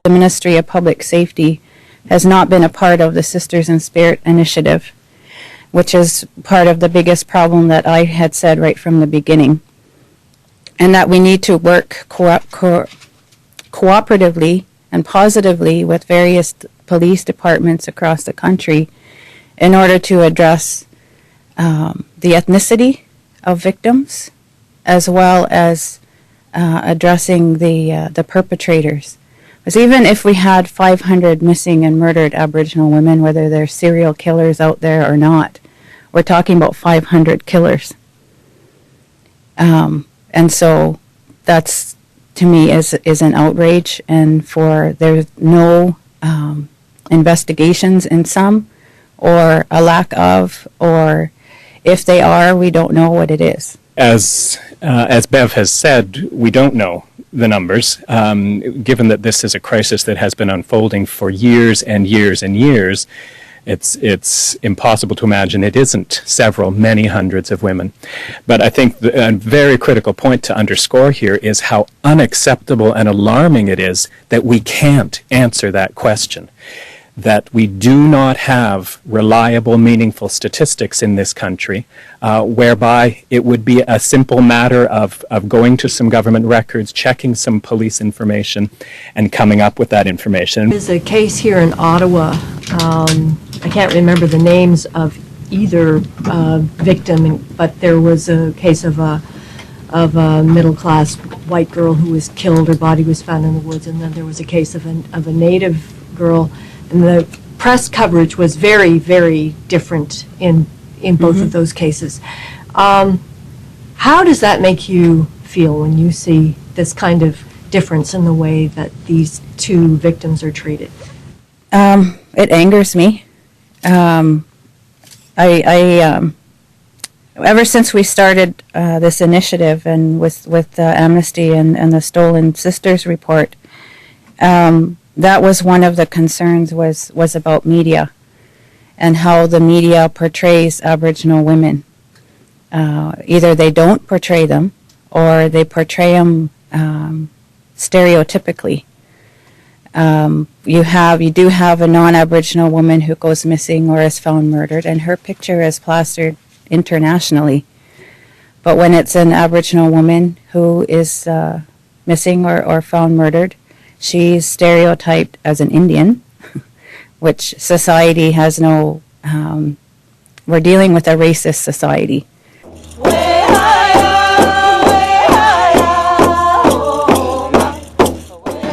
The Ministry of Public Safety has not been a part of the Sisters in Spirit initiative, which is part of the biggest problem that I had said right from the beginning, and that we need to work cooperatively and positively with various police departments across the country in order to address the ethnicity of victims, as well as addressing the perpetrators. Because even if we had 500 missing and murdered Aboriginal women, whether they're serial killers out there or not, we're talking about 500 killers. And so that's, to me, is an outrage, and there's no investigations in some, or a lack of, or if they are, we don't know what it is. As Bev has said, we don't know the numbers, given that this is a crisis that has been unfolding for years and years and years. It's impossible to imagine it isn't many hundreds of women. But I think a very critical point to underscore here is how unacceptable and alarming it is that we can't answer that question, that we do not have reliable, meaningful statistics in this country, whereby it would be a simple matter of going to some government records, checking some police information, and coming up with that information. There's a case here in Ottawa. I can't remember the names of either victim, but there was a case of a middle-class white girl who was killed. Her body was found in the woods, and then there was a case of a Native girl. And the press coverage was very, very different in both of those cases. How does that make you feel when you see this kind of difference in the way that these two victims are treated? It angers me. Ever since we started this initiative, and with Amnesty and the Stolen Sisters report, that was one of the concerns, was about media and how the media portrays Aboriginal women. Either they don't portray them, or they portray them stereotypically. You do have a non-Aboriginal woman who goes missing or is found murdered, and her picture is plastered internationally. But when it's an Aboriginal woman who is missing or found murdered, she's stereotyped as an Indian, which society has no, we're dealing with a racist society.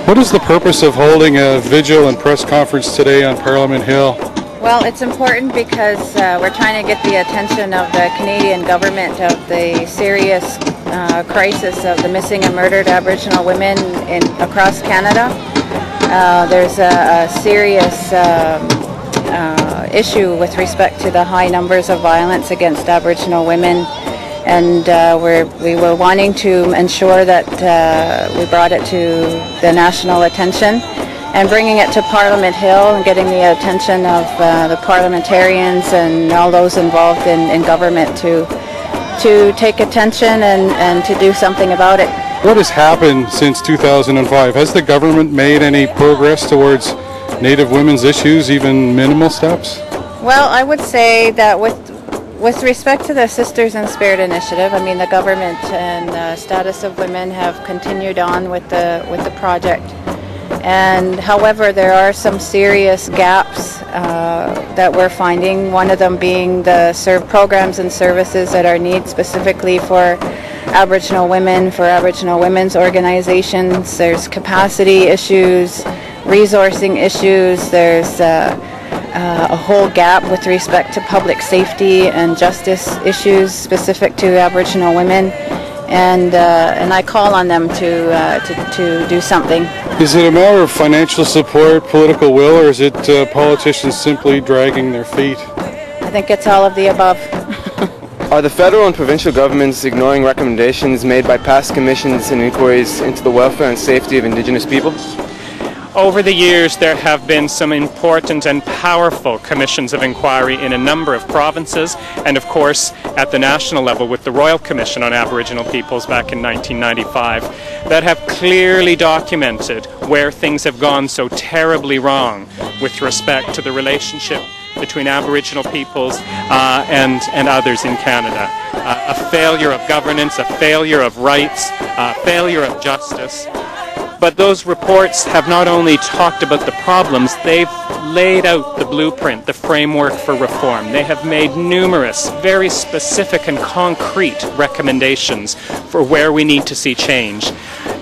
What is the purpose of holding a vigil and press conference today on Parliament Hill? Well, it's important because we're trying to get the attention of the Canadian government of the serious crisis of the missing and murdered Aboriginal women across Canada. There's a serious issue with respect to the high numbers of violence against Aboriginal women, and we were wanting to ensure that we brought it to the national attention, and bringing it to Parliament Hill and getting the attention of the parliamentarians and all those involved in government to take attention and to do something about it. What has happened since 2005? Has the government made any progress towards Native women's issues, even minimal steps? Well, I would say that with respect to the Sisters in Spirit initiative, I mean, the government and the status of women have continued on with the project. And however, there are some serious gaps that we're finding, one of them being the programs and services that are needed specifically for Aboriginal women, for Aboriginal women's organizations. There's capacity issues, resourcing issues, there's a whole gap with respect to public safety and justice issues specific to Aboriginal women. And I call on them to do something. Is it a matter of financial support, political will, or is it politicians simply dragging their feet? I think it's all of the above. Are the federal and provincial governments ignoring recommendations made by past commissions and inquiries into the welfare and safety of Indigenous people? Over the years, there have been some important and powerful commissions of inquiry in a number of provinces, and of course at the national level with the Royal Commission on Aboriginal Peoples back in 1995, that have clearly documented where things have gone so terribly wrong with respect to the relationship between Aboriginal peoples and others in Canada. A failure of governance, a failure of rights, a failure of justice. But those reports have not only talked about the problems, they've laid out the blueprint, the framework for reform. They have made numerous, very specific and concrete recommendations for where we need to see change.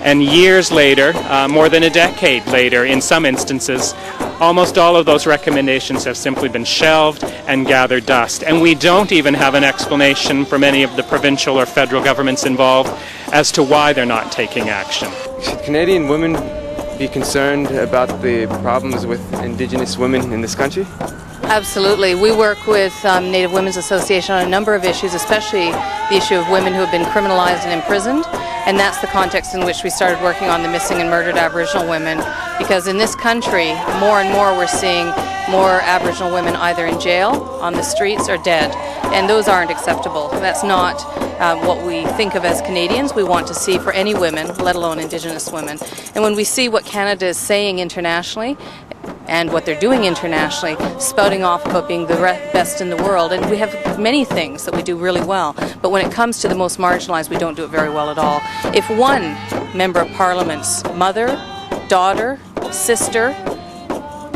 And years later, more than a decade later in some instances, almost all of those recommendations have simply been shelved and gathered dust. And we don't even have an explanation from any of the provincial or federal governments involved as to why they're not taking action. Should Canadian women be concerned about the problems with Indigenous women in this country? Absolutely. We work with Native Women's Association on a number of issues, especially the issue of women who have been criminalized and imprisoned. And that's the context in which we started working on the missing and murdered Aboriginal women. Because in this country, more and more we're seeing more Aboriginal women either in jail, on the streets, or dead. And those aren't acceptable. That's not what we think of as Canadians. We want to see for any women, let alone Indigenous women. And when we see what Canada is saying internationally, and what they're doing internationally, spouting off about being the best in the world. And we have many things that we do really well, but when it comes to the most marginalized, we don't do it very well at all. If one member of Parliament's mother, daughter, sister,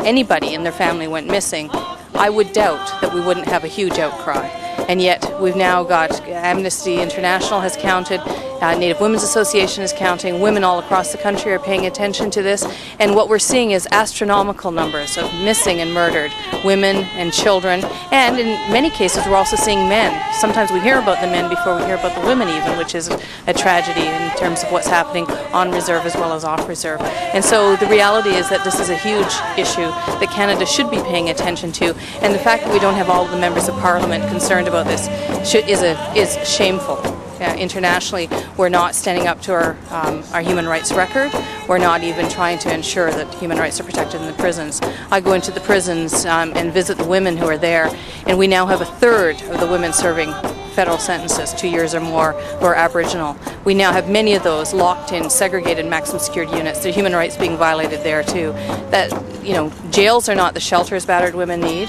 anybody in their family went missing, I would doubt that we wouldn't have a huge outcry. And yet we've now got Amnesty International has counted, Native Women's Association is counting, women all across the country are paying attention to this, and what we're seeing is astronomical numbers of missing and murdered women and children, and in many cases we're also seeing men. Sometimes we hear about the men before we hear about the women even, which is a tragedy in terms of what's happening on reserve as well as off reserve. And so the reality is that this is a huge issue that Canada should be paying attention to, and the fact that we don't have all of the members of Parliament concerned about this is shameful. Internationally, we're not standing up to our human rights record. We're not even trying to ensure that human rights are protected in the prisons. I go into the prisons and visit the women who are there, and we now have a third of the women serving federal sentences, 2 years or more, who are Aboriginal. We now have many of those locked in segregated maximum security units. Their human rights being violated there too. That, jails are not the shelters battered women need.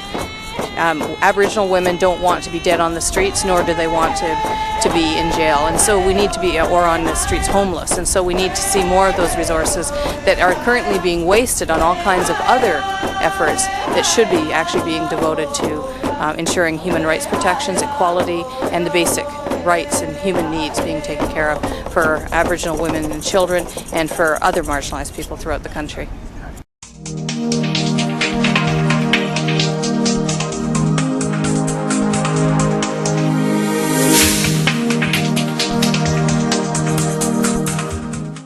Aboriginal women don't want to be dead on the streets, nor do they want to be in jail, and so we need to be, or on the streets homeless, and so we need to see more of those resources that are currently being wasted on all kinds of other efforts that should be actually being devoted to ensuring human rights protections, equality, and the basic rights and human needs being taken care of for Aboriginal women and children and for other marginalized people throughout the country.